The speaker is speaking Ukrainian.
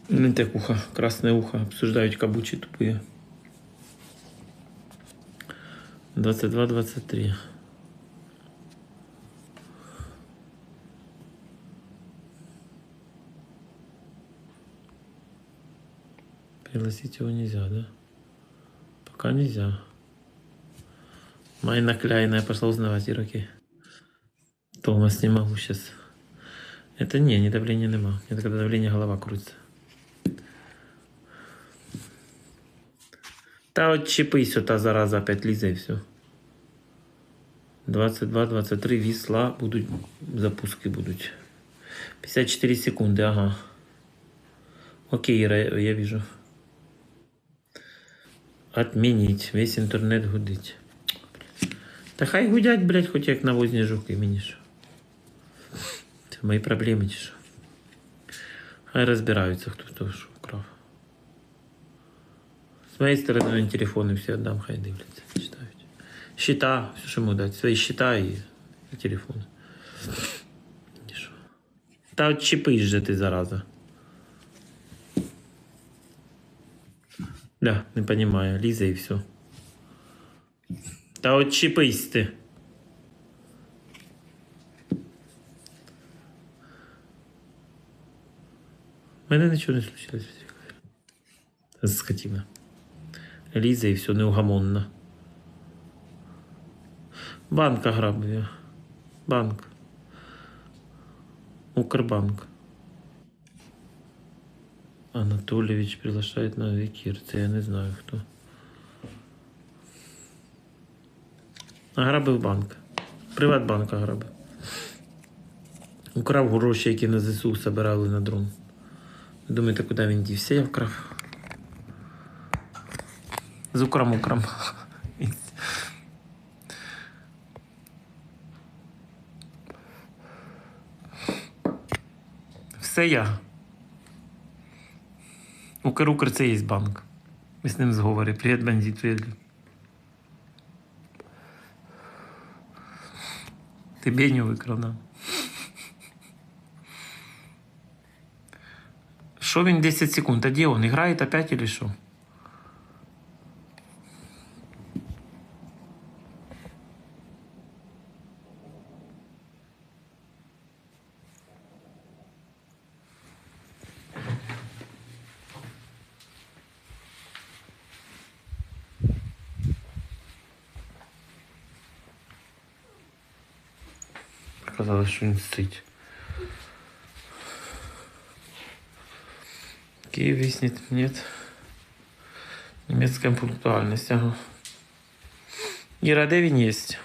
Ментек ухо, красное ухо. Обсуждают кабучи тупые. 22-23. Пригласить его нельзя, да? Пока нельзя. Майна Кляйна, я пошла узнавать ироки. Томас не могу сейчас. Это не давления нема. Это когда давление голова крутится. Та отчепись, та зараза опять лізе і все. 22-23 вісла будуть, запуски будуть. 54 секунди, ага. Окей, Іра, я вижу. Отмініть, весь інтернет гудить. Та хай гудять, блядь, хоч як навозні жуки, мені що. Це мої проблеми, чи що. Хай розбираються, хто хто що вкрав. С моей стороны телефоны все отдам, хай дивляться, читають. Счета, все, що можу дати. Свої счета і телефони. Та отчепись же ти, зараза. Да, не понимаю. Ліза і все. Та отчепись ти. У мене нічого не случилось. Скотина. Ліза і все, неугомонна. Банк ограбив. Банк. Укрбанк. Анатольевич приглашает на эфир. Це я не знаю хто. Ограбив банк. Приватбанк ограбив. Украв гроші, які на ЗСУ собирали на дрон. Думаєте, куди він дівся? Я вкрав. З украм. Все я. Укр це є банк. Ми з ним зговорі. Привіт, бандит, привіт. Ти Беню викрав, да? Що він 10 секунд? А де він? Грає опять или що? Казалось, що він сидить. Киев виснет, нет. Немецкая пунктуальность, ага. Іра, де він єсть?